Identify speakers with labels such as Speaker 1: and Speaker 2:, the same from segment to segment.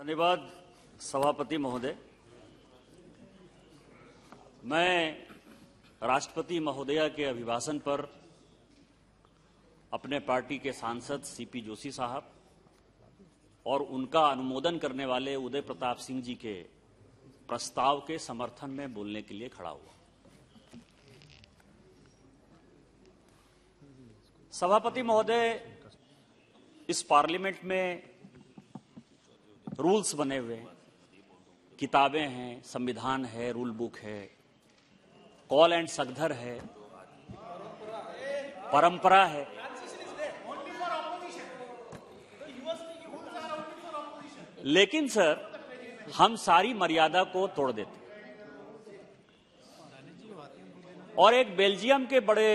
Speaker 1: धन्यवाद सभापति महोदय। मैं राष्ट्रपति महोदया के अभिभाषण पर अपने पार्टी के सांसद सीपी जोशी साहब और उनका अनुमोदन करने वाले उदय प्रताप सिंह जी के प्रस्ताव के समर्थन में बोलने के लिए खड़ा हुआ। सभापति महोदय, इस पार्लियामेंट में रूल्स बने हुए हैं, किताबें हैं, संविधान है, रूल बुक है, कॉल एंड सगधर है, परंपरा है। लेकिन सर, हम सारी मर्यादा को तोड़ देते। और एक बेल्जियम के बड़े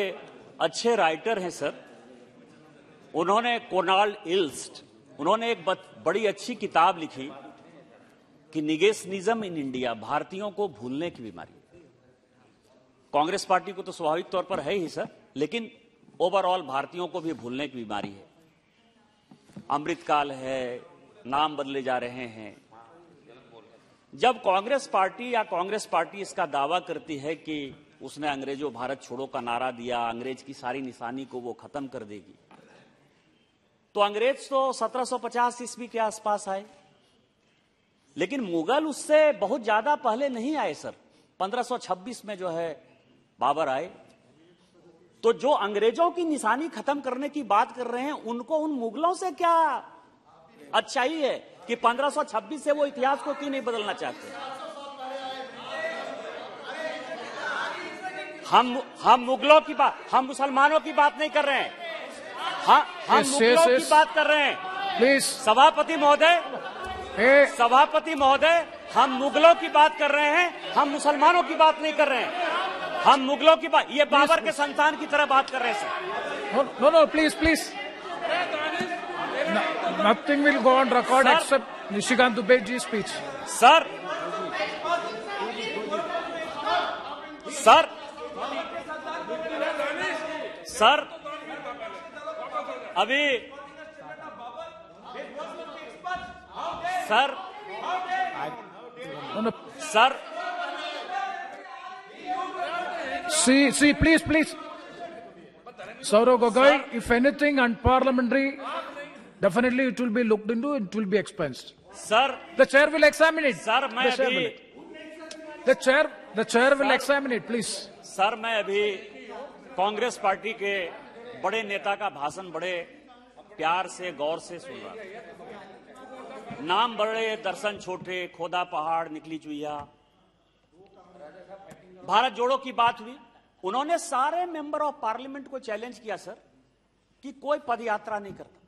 Speaker 1: अच्छे राइटर हैं सर, उन्होंने कोनाल्ड इल्स्ट, उन्होंने एक बड़ी अच्छी किताब लिखी कि निगेशनिज्म इन इंडिया, भारतीयों को भूलने की बीमारी। कांग्रेस पार्टी को तो स्वाभाविक तौर पर है ही सर, लेकिन ओवरऑल भारतीयों को भी भूलने की बीमारी है। अमृतकाल है, नाम बदले जा रहे हैं। जब कांग्रेस पार्टी इसका दावा करती है कि उसने अंग्रेजों भारत छोड़ो का नारा दिया, अंग्रेज की सारी निशानी को वो खत्म कर देगी, तो अंग्रेज तो 1750 ईस्वी के आसपास आए, लेकिन मुगल उससे बहुत ज्यादा पहले नहीं आए सर। 1526 में जो है बाबर आए। तो जो अंग्रेजों की निशानी खत्म करने की बात कर रहे हैं, उनको उन मुगलों से क्या अच्छाई है कि 1526 से वो इतिहास को क्यों नहीं बदलना चाहते? हम मुगलों की बात, हम मुसलमानों की बात नहीं कर रहे हैं, हम मुगलों की बात कर रहे हैं।
Speaker 2: प्लीज
Speaker 1: सभापति महोदय, हम मुगलों की बात कर रहे हैं, हम मुसलमानों की बात नहीं कर रहे हैं। हम मुगलों की बात, ये बाबर के संतान की तरह बात कर रहे हैं sir.
Speaker 2: No, please. Nothing will go on record except Nishikant Dubey ji's speech.
Speaker 1: Sir, अभी sir
Speaker 2: See, please. Saurav Gogoi, if anything unparliamentary, definitely it will be looked into, it will be expensed.
Speaker 1: Sir,
Speaker 2: the chair will examine it.
Speaker 1: Sir,
Speaker 2: the chair will examine it, please.
Speaker 1: Sir, मैं अभी Congress party के बड़े नेता का भाषण बड़े प्यार से, गौर से सुन रहा था। नाम बड़े, दर्शन छोटे, खोदा पहाड़, निकली चुईया, भारत जोड़ो की बात हुई। उन्होंने सारे मेंबर ऑफ पार्लियामेंट को चैलेंज किया सर कि कोई पदयात्रा नहीं करता।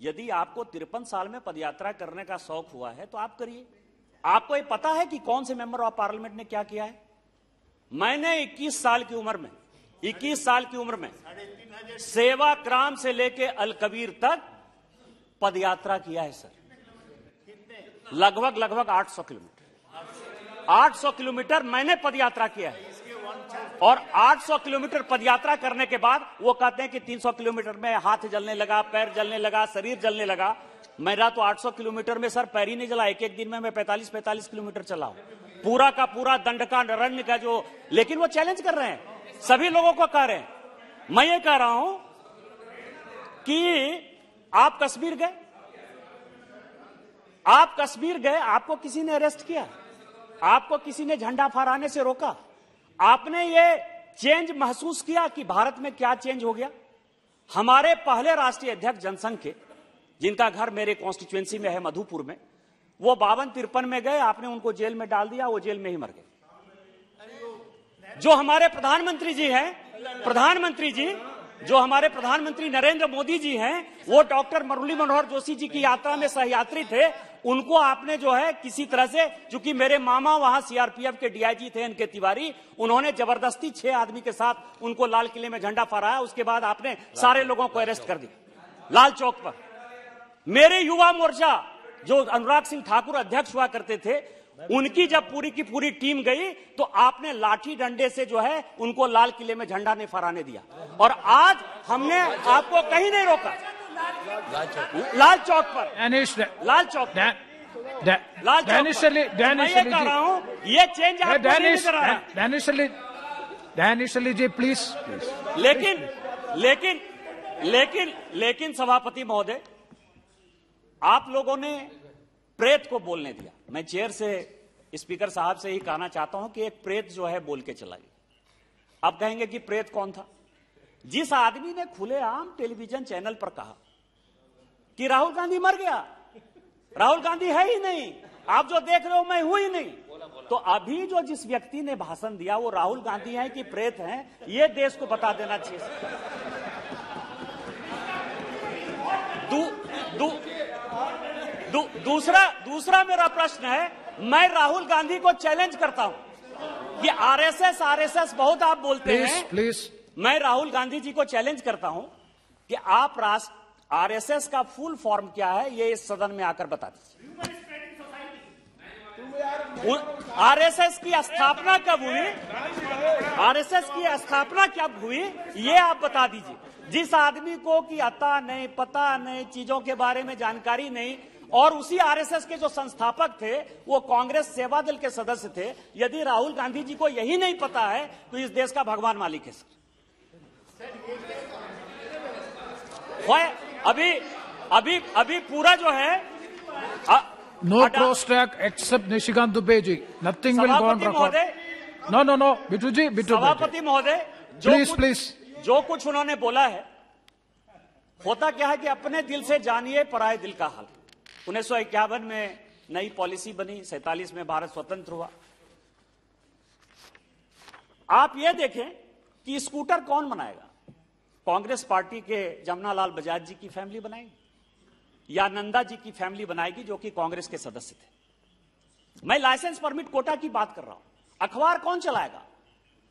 Speaker 1: यदि आपको 53 साल में पदयात्रा करने का शौक हुआ है तो आप करिए। आपको ये पता है कि कौन से मेंबर ऑफ पार्लियामेंट ने क्या किया है? मैंने 21 साल की उम्र में सेवाग्राम से लेके अलकबीर तक पदयात्रा किया है सर। लगभग 800 किलोमीटर। 800 किलोमीटर मैंने पदयात्रा किया है। और 800 किलोमीटर पदयात्रा करने के बाद वो कहते हैं कि 300 किलोमीटर में हाथ जलने लगा, पैर जलने लगा, शरीर जलने लगा। मेरा तो 800 किलोमीटर में सर पैर ही नहीं जला। एक दिन में मैं 45 किलोमीटर चला हूं। पूरा का पूरा दंडकारण्य का जो, लेकिन वो चैलेंज कर रहे हैं, सभी लोगों को कह रहे हैं। मैं ये कह रहा हूं कि आप कश्मीर गए, आपको किसी ने अरेस्ट किया? आपको किसी ने झंडा फहराने से रोका? आपने ये चेंज महसूस किया कि भारत में क्या चेंज हो गया? हमारे पहले राष्ट्रीय अध्यक्ष जनसंघ के, जिनका घर मेरे कॉन्स्टिट्यूएंसी में है, मधुपुर में, वो 52-53 में गए, आपने उनको जेल में डाल दिया, वो जेल में ही मर गए। जो हमारे प्रधानमंत्री नरेंद्र मोदी जी हैं, वो डॉक्टर मुरली मनोहर जोशी जी की यात्रा में सहयात्री थे। उनको आपने जो है किसी तरह से, चूंकि मेरे मामा वहां सीआरपीएफ के डीआईजी थे एनके तिवारी, उन्होंने जबरदस्ती 6 आदमी के साथ उनको लाल किले में झंडा फहराया। उसके बाद आपने सारे लोगों को अरेस्ट कर दिया लाल चौक पर। मेरे युवा मोर्चा, जो अनुराग सिंह ठाकुर अध्यक्ष हुआ करते थे, उनकी जब पूरी की पूरी टीम गई तो आपने लाठी डंडे से जो है उनको लाल किले में झंडा नहीं फहराने दिया। और आज हमने आपको कहीं नहीं रोका। लाल चौक पर लाल चौक
Speaker 2: Danish
Speaker 1: पर।
Speaker 2: Ali, Danish
Speaker 1: मैं ये
Speaker 2: Ali
Speaker 1: कह
Speaker 2: जी।
Speaker 1: रहा हूं, ये चेंज आपको नहीं
Speaker 2: Danish,
Speaker 1: नजर आ रहा।
Speaker 2: Danish Ali ji, please.
Speaker 1: लेकिन सभापति महोदय, आप लोगों ने प्रेत को बोलने दिया। मैं चेयर से स्पीकर साहब से ही कहना चाहता हूं कि एक प्रेत जो है बोल के चला गया। आप कहेंगे कि प्रेत कौन था? जिस आदमी ने खुलेआम टेलीविजन चैनल पर कहा कि राहुल गांधी मर गया, राहुल गांधी है ही नहीं, आप जो देख रहे हो मैं हूं ही नहीं, तो अभी जो जिस व्यक्ति ने भाषण दिया वो राहुल गांधी हैं कि प्रेत हैं, ये देश को बता देना चाहिए। दूसरा मेरा प्रश्न है, मैं राहुल गांधी को चैलेंज करता हूं कि आरएसएस बहुत आप बोलते हैं।
Speaker 2: प्लीज
Speaker 1: मैं राहुल गांधी जी को चैलेंज करता हूं कि आप आरएसएस का फुल फॉर्म क्या है, ये इस सदन में आकर बता दीजिए। आरएसएस की स्थापना कब हुई, आरएसएस की स्थापना कब हुई, ये आप बता दीजिए। जिस आदमी को कि अता नहीं, पता नहीं, चीजों के बारे में जानकारी नहीं, और उसी आरएसएस के जो संस्थापक थे वो कांग्रेस सेवा दल के सदस्य थे, यदि राहुल गांधी जी को यही नहीं पता है तो इस देश का भगवान मालिक है सर। अभी पूरा जो है
Speaker 2: no cross track except Nishikant Dubey ji. Nothing will go on record. No. Bitu ji.
Speaker 1: सभापति महोदय, जो कुछ उन्होंने बोला है, होता क्या है कि अपने दिल से जानिए पराये दिल का हाल। 1951 में नई पॉलिसी बनी, 47 में भारत स्वतंत्र हुआ। आप ये देखें कि स्कूटर कौन बनाएगा? कांग्रेस पार्टी के जमनालाल बजाज जी की फैमिली बनाएगी या नंदा जी की फैमिली बनाएगी जो कि कांग्रेस के सदस्य थे। मैं लाइसेंस परमिट कोटा की बात कर रहा हूं। अखबार कौन चलाएगा?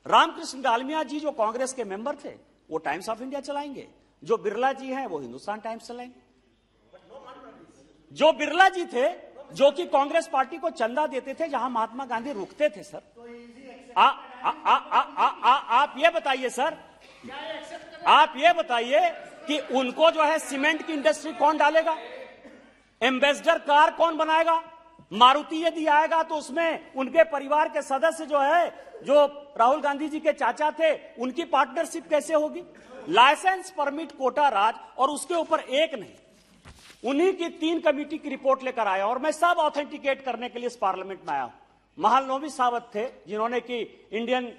Speaker 1: रामकृष्ण डालमिया जी जो कांग्रेस के मेंबर थे वो टाइम्स ऑफ इंडिया चलाएंगे, जो बिरला जी हैं वो हिंदुस्तान टाइम्स चलाएंगे। जो बिरला जी थे जो कि कांग्रेस पार्टी को चंदा देते थे जहां महात्मा गांधी रुकते थे सर, आप ये बताइए सर, आप ये बताइए कि उनको जो है सीमेंट की इंडस्ट्री कौन डालेगा? एम्बेसडर कार कौन बनाएगा? मारुति यदि आएगा तो उसमें उनके परिवार के सदस्य जो है, जो राहुल गांधी जी के चाचा थे, उनकी पार्टनरशिप कैसे होगी? लाइसेंस परमिट कोटा राज, और उसके ऊपर एक नहीं, उन्हीं की 3 कमेटी की रिपोर्ट लेकर आया, और मैं सब ऑथेंटिकेट करने के लिए इस पार्लियामेंट में आया हूं। महालनोमी सावत थे जिन्होंने कि इंडियन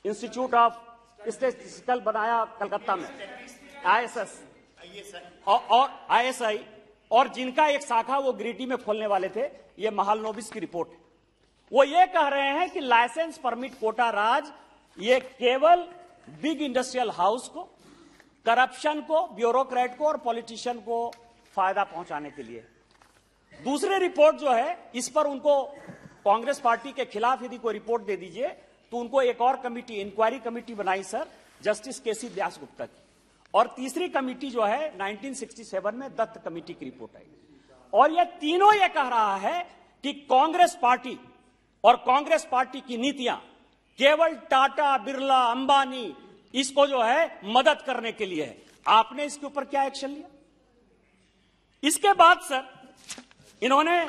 Speaker 1: इंस्टीट्यूट ऑफ स्टैटिस्टिकल बनाया कलकत्ता में, आईएसएस और आईएसआई, और जिनका एक शाखा वो गिरिडीह में खोलने वाले थे। ये महालनोबिस की रिपोर्ट है। वो ये कह रहे हैं कि लाइसेंस परमिट कोटा राज ये केवल बिग इंडस्ट्रियल हाउस को, करप्शन को, ब्यूरोक्रेट को और पॉलिटिशियन को फायदा पहुंचाने के लिए। दूसरी रिपोर्ट जो है, इस पर उनको कांग्रेस पार्टी के खिलाफ यदि कोई रिपोर्ट दे दीजिए तो उनको एक और कमिटी, इंक्वायरी कमिटी बनाई सर, जस्टिस केसी व्यास गुप्ता की। और तीसरी कमिटी जो है 1967 में दत्त कमिटी की रिपोर्ट आई। और ये तीनों ये कह रहा है कि कांग्रेस पार्टी और कांग्रेस पार्टी की नीतियां केवल टाटा, बिरला, अंबानी इसको जो है मदद करने के लिए है। आपने इसके ऊपर क्या एक्शन लिया? इसके बाद सर इन्होंने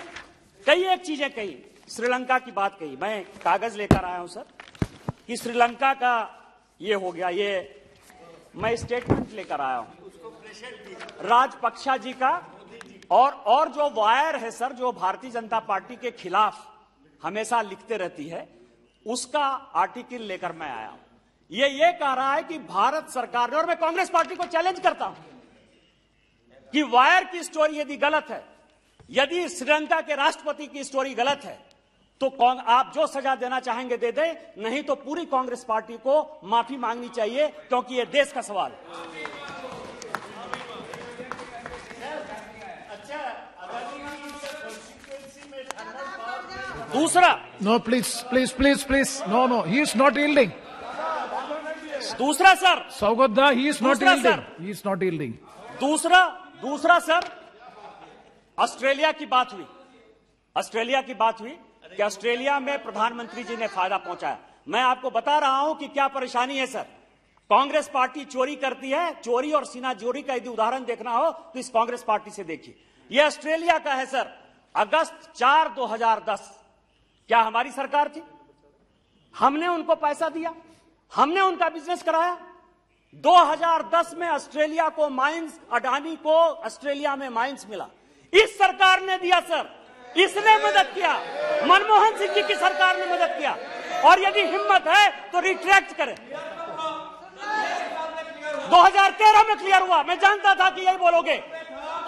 Speaker 1: कई एक चीजें कही, श्रीलंका की बात कही। मैं कागज लेकर आया हूं सर कि श्रीलंका का ये हो गया, ये मैं स्टेटमेंट लेकर आया हूं राजपक्षा जी का, और जो वायर है सर, जो भारतीय जनता पार्टी के खिलाफ हमेशा लिखते रहती है, उसका आर्टिकल लेकर मैं आया हूं। ये कह रहा है कि भारत सरकार ने, और मैं कांग्रेस पार्टी को चैलेंज करता हूं कि वायर की स्टोरी यदि गलत है, यदि श्रीलंका के राष्ट्रपति की स्टोरी गलत है, तो आप जो सजा देना चाहेंगे दे दें, नहीं तो पूरी कांग्रेस पार्टी को माफी मांगनी चाहिए, क्योंकि यह देश का सवाल है। दूसरा,
Speaker 2: No, please. No. He is not yielding.
Speaker 1: दूसरा sir,
Speaker 2: Saugadda, he is not
Speaker 1: दूसरा
Speaker 2: yielding.
Speaker 1: Sir,
Speaker 2: He is not yielding.
Speaker 1: दूसरा सर, ऑस्ट्रेलिया की बात हुई। ऑस्ट्रेलिया की बात हुई कि ऑस्ट्रेलिया में प्रधानमंत्री जी ने फायदा पहुंचाया। मैं आपको बता रहा हूं कि क्या परेशानी है सर। कांग्रेस पार्टी चोरी करती है, चोरी और सीना चोरी का यदि उदाहरण देखना हो तो इस कांग्रेस पार्टी से देखिए। यह ऑस्ट्रेलिया का है सर। अगस्त 4, 2010 क्या हमारी सरकार थी? हमने उनको पैसा दिया, हमने उनका बिजनेस कराया। 2010 में ऑस्ट्रेलिया को माइंस, अडानी को ऑस्ट्रेलिया में माइंस मिला, इस सरकार ने दिया सर, इसने मदद किया, मनमोहन सिंह जी की सरकार ने मदद किया। और यदि हिम्मत है तो रिट्रैक्ट करें। 2013 में क्लियर हुआ, मैं जानता था कि यही बोलोगे,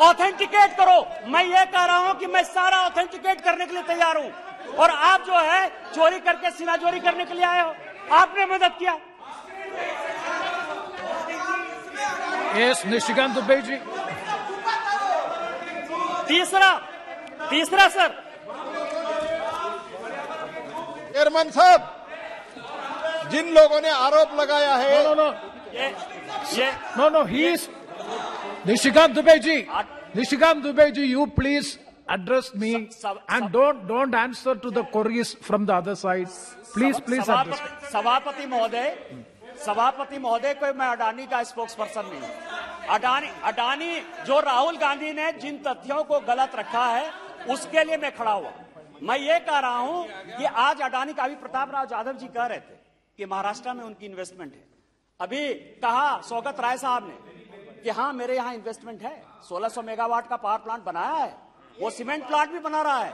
Speaker 1: ऑथेंटिकेट करो। मैं ये कह रहा हूं कि मैं सारा ऑथेंटिकेट करने के लिए तैयार हूं, और आप जो है चोरी करके सीना चोरी करने के लिए आए हो, आपने मदद किया।
Speaker 2: Yes, निशिकांत दुबे जी।
Speaker 1: तीसरा सर,
Speaker 3: चेयरमैन साहब, जिन लोगों ने आरोप लगाया है,
Speaker 2: No, he is Nishikant Dubey ji. Nishikant Dubey ji, you please address me and don't answer to the queries from the other side. Please address me.
Speaker 1: सभापति महोदय को मैं अडानी का स्पोक्स पर्सन नहीं हूं। अडानी जो राहुल गांधी ने जिन तथ्यों को गलत रखा है उसके लिए मैं खड़ा हुआ। मैं ये कह रहा हूं कि आज अडानी का, अभी प्रताप राव जाधव जी कह रहे थे कि महाराष्ट्र में उनकी इन्वेस्टमेंट है। अभी कहा सौगत राय साहब ने कि हाँ मेरे यहाँ इन्वेस्टमेंट है, 1600 मेगावाट का पावर प्लांट बनाया है, वो सीमेंट प्लांट भी बना रहा है।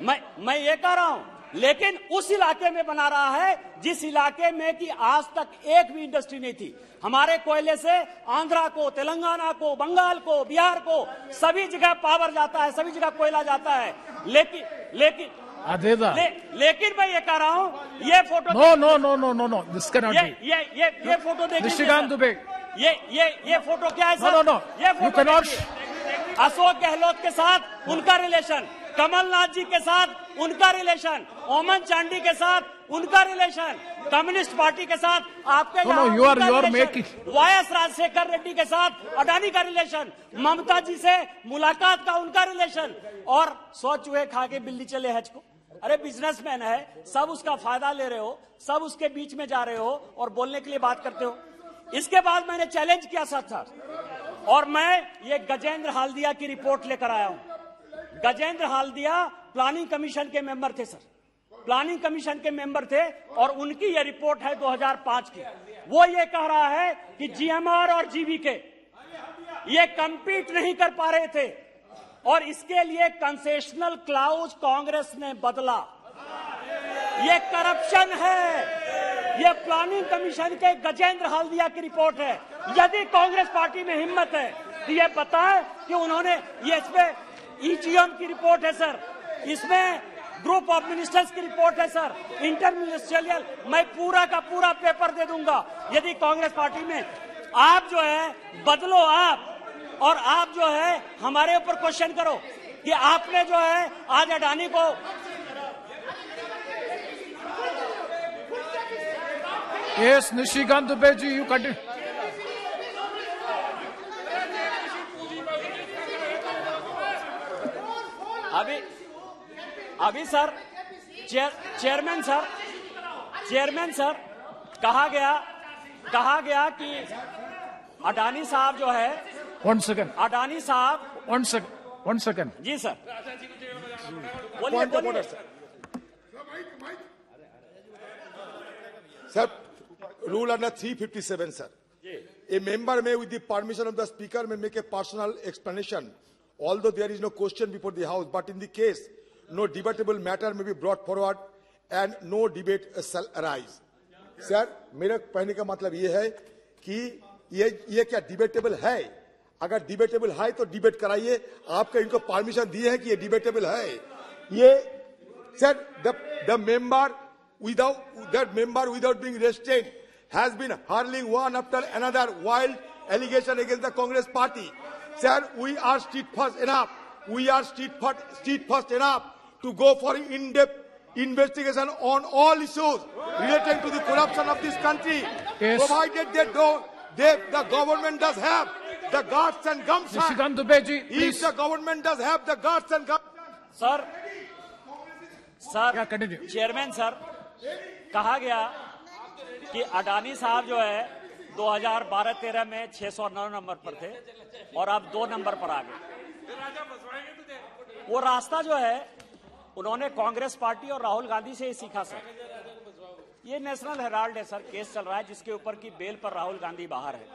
Speaker 1: मैं ये कह रहा हूं, लेकिन उस इलाके में बना रहा है जिस इलाके में कि आज तक एक भी इंडस्ट्री नहीं थी। हमारे कोयले से आंध्रा को, तेलंगाना को, बंगाल को, बिहार को, सभी जगह पावर जाता है, सभी जगह कोयला जाता है। लेकिन मैं ये कह रहा हूं, ये photo
Speaker 2: No, this cannot be.
Speaker 1: ये फोटो देखिए
Speaker 2: Nishikant Dubey.
Speaker 1: ये फोटो क्या है सर?
Speaker 2: No.
Speaker 1: ये
Speaker 2: You
Speaker 1: photo
Speaker 2: cannot.
Speaker 1: Ashok Gehlot के साथ उनका रिलेशन, कमलनाथ जी के साथ उनका रिलेशन, ओमन चांडी के साथ उनका रिलेशन, कम्युनिस्ट पार्टी के साथ आपके
Speaker 2: No, you are making.
Speaker 1: YS Rajasekhara Reddy के साथ अडानी का रिलेशन, ममता जी से मुलाकात का उनका रिलेशन, और 100 चूहे खा के बिल्ली चले हज को। अरे बिजनेसमैन है, सब उसका फायदा ले रहे हो, सब उसके बीच में जा रहे हो और बोलने के लिए बात करते हो। इसके बाद मैंने चैलेंज किया था और मैं ये गजेंद्र हाल्दिया की रिपोर्ट लेकर आया हूं। गजेंद्र हाल्दिया प्लानिंग कमीशन के मेंबर थे सर, प्लानिंग कमीशन के मेंबर थे, और उनकी ये रिपोर्ट है 2005 की। वो ये कह रहा है कि जीएमआर और जीवीके ये कंपीट नहीं कर पा रहे थे और इसके लिए कंसेशनल क्लाउज कांग्रेस ने बदला। ये करप्शन है। ये प्लानिंग कमीशन के गजेंद्र हाल्दिया की रिपोर्ट है। यदि कांग्रेस पार्टी में हिम्मत है तो ये बताए कि उन्होंने, ये इसमें ईजीएम की रिपोर्ट है सर, इसमें ग्रुप ऑफ मिनिस्टर्स की रिपोर्ट है सर, इंटरमिनिस्ट्रियल, मैं पूरा का पूरा पेपर दे दूंगा। यदि कांग्रेस पार्टी में आप जो है बदलो आप, और आप जो है हमारे ऊपर क्वेश्चन करो कि आपने जो है आज अडानी को
Speaker 2: Yes, Nishikant Dubey ji, you continue.
Speaker 1: अभी सर चेयरमैन सर कहा गया कि अडानी साहब जो है,
Speaker 2: One second.
Speaker 1: अडानी साहब,
Speaker 2: One second.
Speaker 1: जी सर,
Speaker 3: बोलिए sir. Rule under 357, sir. A member may, with the permission of the speaker, may make a personal explanation, although there is no question before the House. But in the case, no debatable matter may be brought forward and no debate shall arise. Sir, मेरा कहने का मतलब ये है कि ये क्या debatable है? अगर डिबेटेबल है तो डिबेट कराइए। आपका इनको परमिशन दिए हैं कि ये डिबेटेबल है। ये sir, the member without being restrained has been hurling one after another wild allegation against the Congress party. Sir, we are steadfast enough. We are steadfast enough to go for in-depth investigation on all issues relating to the corruption of this country,
Speaker 2: yes,
Speaker 3: provided the government does have the guts and gumption.
Speaker 2: Nishikant Dubey ji, please.
Speaker 3: If the government does have the guts and gumption.
Speaker 1: Sir,
Speaker 2: Yeah, continue.
Speaker 1: Chairman sir, कहा गया कि अडानी साहब जो है 2012-13 में 609 number पर थे और अब 2 नंबर पर आ गए। वो रास्ता जो है उन्होंने कांग्रेस पार्टी और राहुल गांधी से ही सीखा सर। ये नेशनल हेराल्ड है सर, केस चल रहा है जिसके ऊपर की बेल पर राहुल गांधी बाहर है।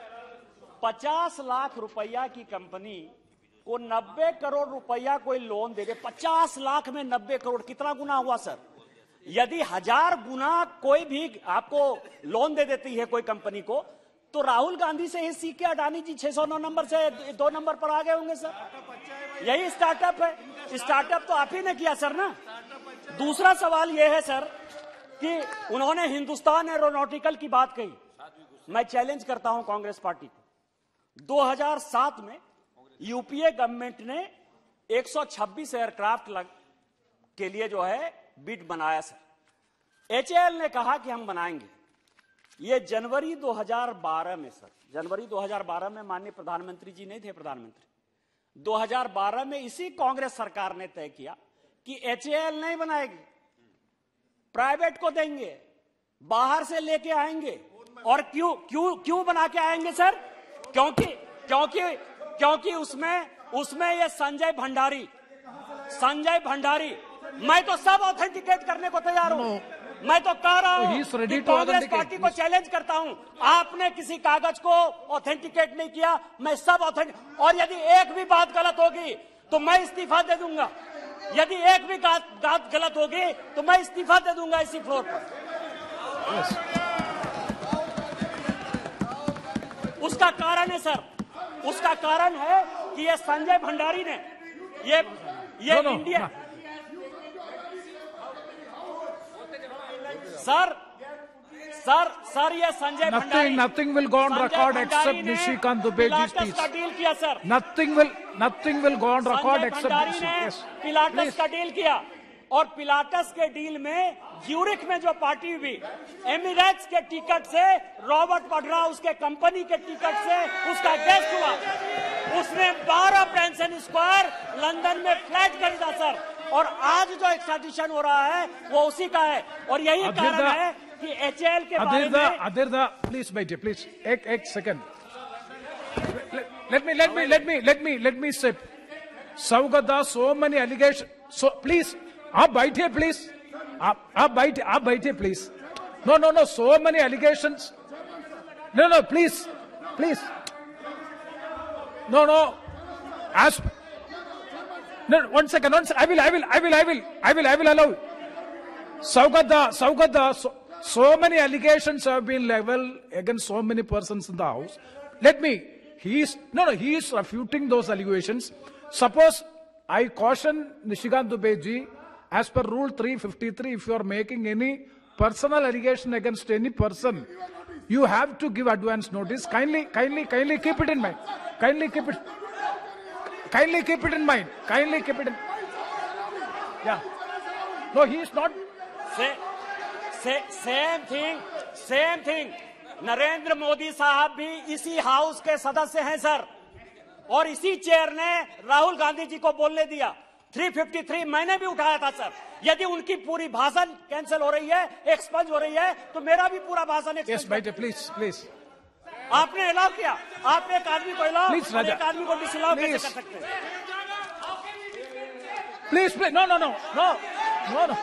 Speaker 1: 50 लाख रुपया की कंपनी को 90 करोड़ रुपया कोई लोन दे दे, 50 लाख में 90 करोड़ कितना गुना हुआ सर? यदि 1000 गुना कोई भी आपको लोन दे देती है कोई कंपनी को, तो राहुल गांधी से ही सीख के अडानी जी 609 नंबर से 2 नंबर पर आ गए होंगे सर। यही स्टार्टअप है। स्टार्टअप तो आप ही ने किया सर ना। दूसरा सवाल यह है सर कि उन्होंने हिंदुस्तान एरोनॉटिकल की बात कही। मैं चैलेंज करता हूं कांग्रेस पार्टी को। 2007 में यूपीए गवर्नमेंट ने 126 एयरक्राफ्ट के लिए जो है बिड बनाया सर। एचएएल ने कहा कि हम बनाएंगे। ये जनवरी 2012 में सर, जनवरी 2012 में माननीय प्रधानमंत्री जी नहीं थे प्रधानमंत्री, 2012 में इसी कांग्रेस सरकार ने तय किया कि एचएएल नहीं बनाएगी, प्राइवेट को देंगे, बाहर से लेके आएंगे। और क्यों बना के आएंगे सर? क्योंकि उसमें ये संजय भंडारी, मैं तो सब ऑथेंटिकेट करने को तैयार हूं। मैं तो कह रहा हूं कि कांग्रेस पार्टी को चैलेंज करता हूं, आपने किसी कागज को ऑथेंटिकेट नहीं किया, मैं सब ऑथेंटिक। और यदि एक भी बात गलत होगी तो मैं इस्तीफा दे दूंगा। यदि एक भी बात गलत होगी तो मैं इस्तीफा दे दूंगा इसी फ्लोर पर। उसका कारण है सर, उसका कारण है कि ये संजय भंडारी ने ये इंडिया सर ये Sanjay Bhandari
Speaker 2: nothing will go on record except Nishikant Dubeji's speech.
Speaker 1: का डील किया sir.
Speaker 2: Nothing will go on record except
Speaker 1: Nishikant ने पिलाटस का डील किया और पिलाटस के डील में ज्यूरिख में जो पार्टी हुई, एमिरेट्स के टिकट से रॉबर्ट वाड्रा उसके कंपनी के टिकट से उसका गेस्ट हुआ। उसने 12 पेंशन स्क्वायर लंदन में फ्लैट खरीदा सर। और आज जो एक्सट्राडिशन हो रहा है वो उसी का है। और यही कारण है कि एचएएल के बारे में
Speaker 2: अदिरदा प्लीज बैठिए प्लीज एक second. let me say Saugata, so many allegations, so please आप बैठिए प्लीज, आप बैठिए please. No, so many allegations. No, please. No. Ask. No, one second. I will allow. Saugata, so many allegations have been leveled against so many persons in the house. He is refuting those allegations. Suppose I caution Nishikant Dubeji, as per Rule 353, if you are making any personal allegation against any person, you have to give advance notice. Kindly keep it in mind. Kindly keep it in mind. Yeah. No, he is not.
Speaker 1: Same thing. Narendra Modi साहब भी इसी house के सदस्य हैं sir, और इसी chair ने राहुल गांधी जी को बोलने दिया। 353 मैंने भी उठाया था सर। यदि उनकी पूरी भाषण कैंसिल हो रही है, एक्सपंज हो रही है, तो मेरा भी पूरा भाषण एक्सपंज।
Speaker 2: प्लीज
Speaker 1: आपने अलाउ किया, आप एक आदमी को अलाउ, एक आदमी को डिसअलाउ कैसे कर सकते हैं?
Speaker 2: Please no.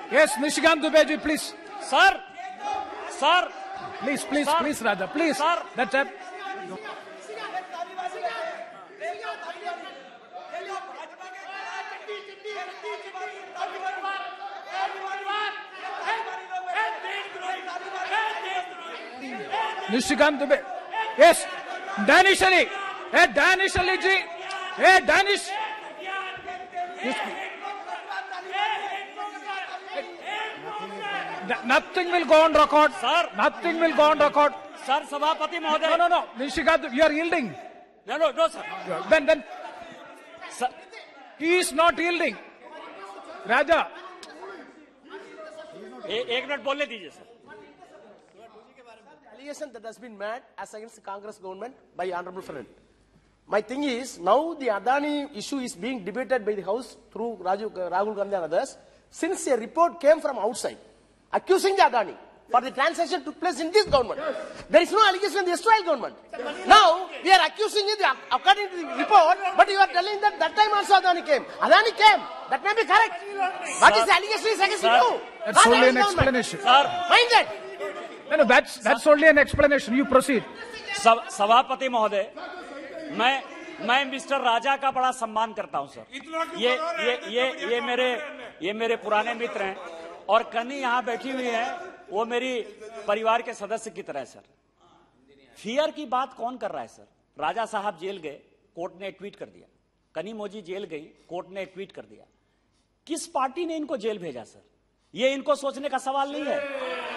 Speaker 2: Yes, Nishikant Dubeji, please.
Speaker 1: Sir.
Speaker 2: Please, Raja, please.
Speaker 1: Sir.
Speaker 2: That's it. Nishikant Dubeji. Yes, Danish Ali. Hey, Danish Ali ji. Hey, Danish. Nothing will go on record.
Speaker 1: Sir.
Speaker 2: Nothing will go on record.
Speaker 1: Sir, Sabhapati Mahoday.
Speaker 2: No. Nishikant, you are yielding.
Speaker 1: No, sir.
Speaker 2: Then.
Speaker 1: Sir.
Speaker 2: He is not yielding. Raja.
Speaker 1: एक minute बोलने दीजिए sir.
Speaker 4: Allegation that has been made as against the Congress government by honorable friend. My thing is, now the Adani issue is being debated by the House through Rahul Gandhi and others, since a report came from outside accusing the Adani for the transaction took place in this government. There is no allegation in the Israel government. Now, we are accusing you according to the report, but you are telling that that time also Adani came. Adani came. That may be correct. What is the allegation is against you?
Speaker 2: That's only an explanation.
Speaker 4: Mind that.
Speaker 2: No, that's only an explanation. You proceed.
Speaker 1: सभापति महोदय, मैं mister राजा का बड़ा सम्मान करता हूं sir. ये मेरे पुराने मित्र हैं और कन्नी यहाँ बैठी हुई है, वो मेरी परिवार के सदस्य की तरह है सर। फियर की बात कौन कर रहा है सर? राजा साहब जेल गए, कोर्ट ने ट्वीट कर दिया। कनी मोजी जेल गई, कोर्ट ने ट्वीट कर दिया। किस पार्टी ने इनको जेल भेजा सर? ये इनको सोचने का सवाल नहीं है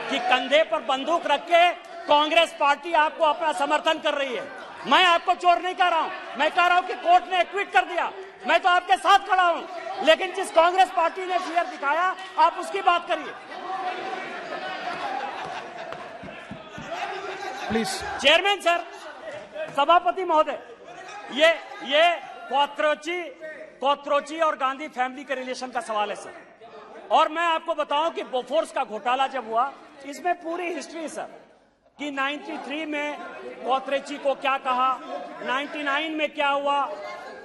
Speaker 1: कि कंधे पर बंदूक रख के कांग्रेस पार्टी आपको अपना समर्थन कर रही है। मैं आपको चोर नहीं कह रहा हूं, मैं कह रहा हूं कि कोर्ट ने ट्वीट कर दिया। मैं तो आपके साथ खड़ा हूं, लेकिन जिस कांग्रेस पार्टी ने फियर दिखाया, आप उसकी बात करिए।
Speaker 2: प्लीज
Speaker 1: चेयरमैन सर, सभापति महोदय, ये कोत्रोची और गांधी फैमिली के रिलेशन का सवाल है सर। और मैं आपको बताऊं कि बोफोर्स का घोटाला जब हुआ, इसमें पूरी हिस्ट्री सर कि 93 में कोत्रेची को क्या कहा, 99 में क्या हुआ,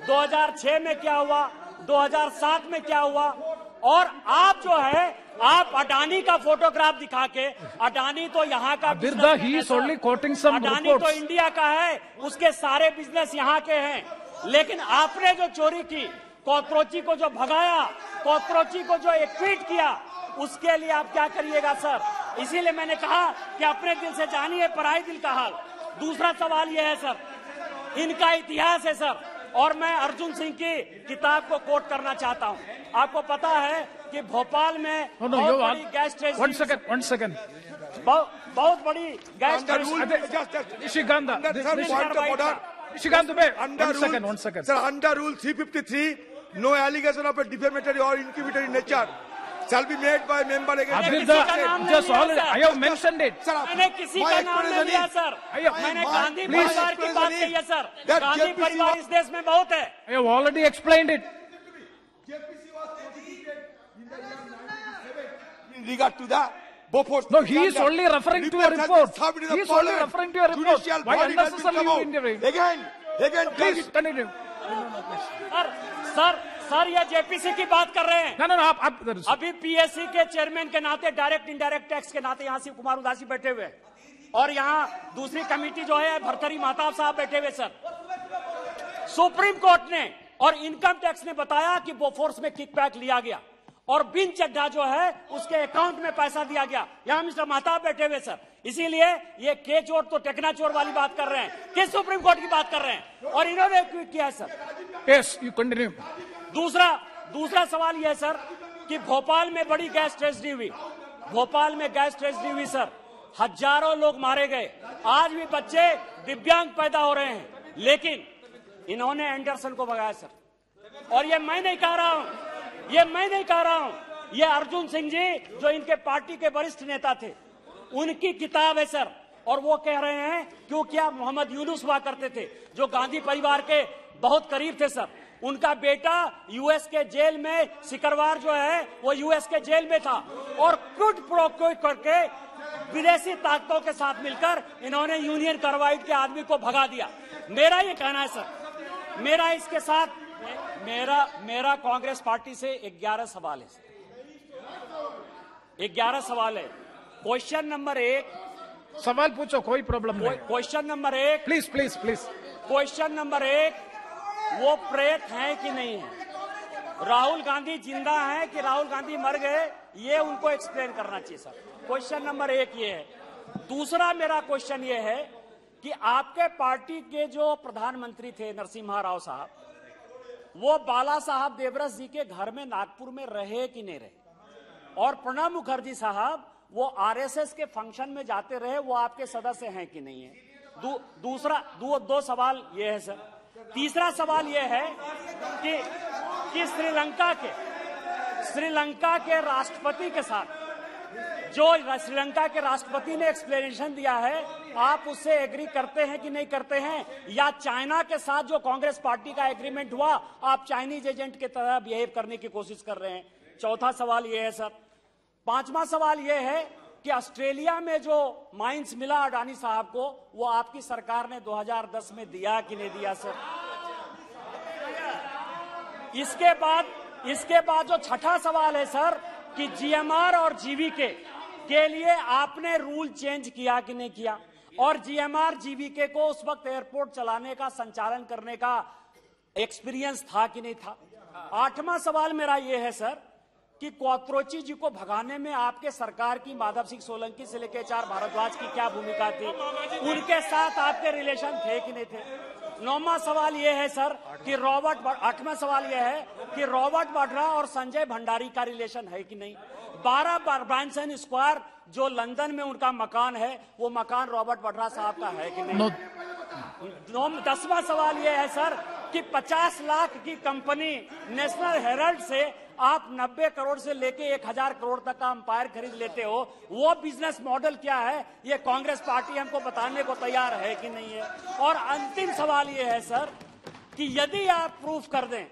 Speaker 1: 2006 में क्या हुआ, 2007 में क्या हुआ। और आप जो है, आप अडानी का फोटोग्राफ दिखा के, अडानी तो यहाँ का अडानी तो इंडिया का है, उसके सारे बिजनेस यहाँ के हैं। लेकिन आपने जो चोरी की, कोत्रोची को जो भगाया, कोत्रोची को जो एक ट्वीट किया, उसके लिए आप क्या करिएगा सर? इसीलिए मैंने कहा कि अपने दिल से जानिए पराई दिल का हाल। दूसरा सवाल यह है सर, इनका इतिहास है सर, और मैं अर्जुन सिंह की किताब को कोट करना चाहता हूं। आपको पता है कि भोपाल में बहुत बड़ी गैस
Speaker 2: सेकंड
Speaker 1: बहुत बड़ी gas
Speaker 3: under rule 353 no allegation of a defamatory or incriminatory nature shall be made by member against
Speaker 2: just already I have mentioned it.
Speaker 1: मैंने किसी का नाम नहीं लिया सर, मैंने गांधी परिवार की बात कही है सर। गांधी परिवार इस देश में बहुत है।
Speaker 2: I have already explained it.
Speaker 3: In regard to the Bofors.
Speaker 2: No, he is only referring to a report. He is only referring to a report. Why unnecessarily you intervene?
Speaker 3: Again,
Speaker 2: Please continue.
Speaker 1: Sir ये JPC की बात कर रहे हैं।
Speaker 2: No, आप
Speaker 1: अभी PSC के chairman के नाते, डायरेक्ट इंडायरेक्ट टैक्स के नाते यहाँ शिव कुमार उदासी बैठे हुए, और यहाँ दूसरी कमेटी जो है भरथरी महताब साहब बैठे हुए सर। सुप्रीम कोर्ट ने और इनकम टैक्स ने बताया कि बोफोर्स में किकबैक लिया गया और बिन चड्ढा जो है उसके अकाउंट में पैसा दिया गया। यहाँ मिस्टर महताब बैठे हुए सर। इसीलिए ये के चोर तो टेकना चोर वाली बात कर रहे हैं, किस सुप्रीम कोर्ट की बात कर रहे हैं, और इन्होंने ट्वीट किया है सर।
Speaker 2: Yes, you continue.
Speaker 1: दूसरा सवाल यह है सर कि भोपाल में बड़ी गैस ट्रेजेडी हुई, भोपाल में गैस ट्रेजेडी हुई सर, हजारों लोग मारे गए, आज भी बच्चे दिव्यांग पैदा हो रहे हैं, लेकिन इन्होंने एंडरसन को भगाया सर। और ये मैं नहीं कह रहा हूं, ये अर्जुन सिंह जी जो इनके पार्टी के वरिष्ठ नेता थे, उनकी किताब है सर। और वो कह रहे हैं क्योंकि आप मोहम्मद यूनुस हुआ करते थे जो गांधी परिवार के बहुत करीब थे सर। उनका बेटा यूएस के जेल में, सिकरवार जो है वो यूएस के जेल में था, और क्विड प्रो क्वो करके विदेशी ताकतों के साथ मिलकर इन्होंने यूनियन कार्बाइड के आदमी को भगा दिया। मेरा ये कहना है सर, मेरा इसके साथ मेरा कांग्रेस पार्टी से 11 सवाल है, 11 सवाल है। क्वेश्चन नंबर 1,
Speaker 2: सवाल पूछो, कोई प्रॉब्लम नहीं।
Speaker 1: Question number 1,
Speaker 2: please.
Speaker 1: Question number 1, वो प्रेत हैं कि नहीं है? राहुल गांधी जिंदा हैं कि राहुल गांधी मर गए, ये उनको एक्सप्लेन करना चाहिए सर। क्वेश्चन नंबर 1 ये है। दूसरा मेरा क्वेश्चन ये है कि आपके पार्टी के जो प्रधानमंत्री थे नरसिम्हा राव साहब, वो बाला साहब देवरस जी के घर में नागपुर में रहे कि नहीं रहे? और प्रणब मुखर्जी साहब वो आरएसएस के फंक्शन में जाते रहे, वो आपके सदस्य हैं कि नहीं है? दो सवाल ये है सर। तीसरा सवाल ये है कि श्रीलंका के राष्ट्रपति के साथ जो श्रीलंका के राष्ट्रपति ने एक्सप्लेनेशन दिया है, आप उससे एग्री करते हैं कि नहीं करते हैं? या चाइना के साथ जो कांग्रेस पार्टी का एग्रीमेंट हुआ, आप चाइनीज एजेंट की तरह बिहेव करने की कोशिश कर रहे हैं? चौथा सवाल यह है सर। पांचवा सवाल यह है कि ऑस्ट्रेलिया में जो माइंस मिला अडानी साहब को, वो आपकी सरकार ने 2010 में दिया कि नहीं दिया सर? इसके बाद जो छठा सवाल है सर कि जीएमआर और जीवीके के लिए आपने रूल चेंज किया कि नहीं किया, और जीएमआर जीवीके को उस वक्त एयरपोर्ट चलाने का, संचालन करने का एक्सपीरियंस था कि नहीं था? आठवां सवाल मेरा यह है सर कि क्वात्रोची जी को भगाने में आपके सरकार की, माधव सिंह सोलंकी से लेकर HR भारद्वाज की क्या भूमिका थी? उनके साथ आपके रिलेशन थे कि नहीं थे? नौवां सवाल यह है सर कि आठवां सवाल यह है कि रॉबर्ट वाड्रा और संजय भंडारी का रिलेशन है कि नहीं? 12 ब्रांसन स्क्वायर जो लंदन में उनका मकान है, वो मकान रॉबर्ट वाड्रा साहब का है कि नहीं? 10वां सवाल यह है सर कि 50 लाख की कंपनी नेशनल हेराल्ड से आप 90 करोड़ से लेके 1000 करोड़ तक का अंपायर खरीद लेते हो, वो बिजनेस मॉडल क्या है? ये कांग्रेस पार्टी हमको बताने को तैयार है कि नहीं है? और अंतिम सवाल ये है सर कि यदि आप प्रूफ कर दें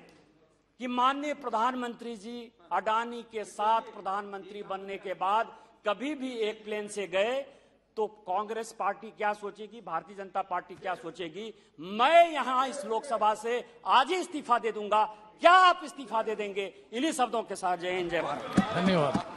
Speaker 1: कि माननीय प्रधानमंत्री जी अडानी के साथ प्रधानमंत्री बनने के बाद कभी भी एक प्लेन से गए, तो कांग्रेस पार्टी क्या सोचेगी, भारतीय जनता पार्टी क्या सोचेगी? मैं यहां इस लोकसभा से आज ही इस्तीफा दे दूंगा। क्या आप इस्तीफा दे देंगे? इन्हीं शब्दों के साथ जय हिंद, जय भारत।
Speaker 2: धन्यवाद।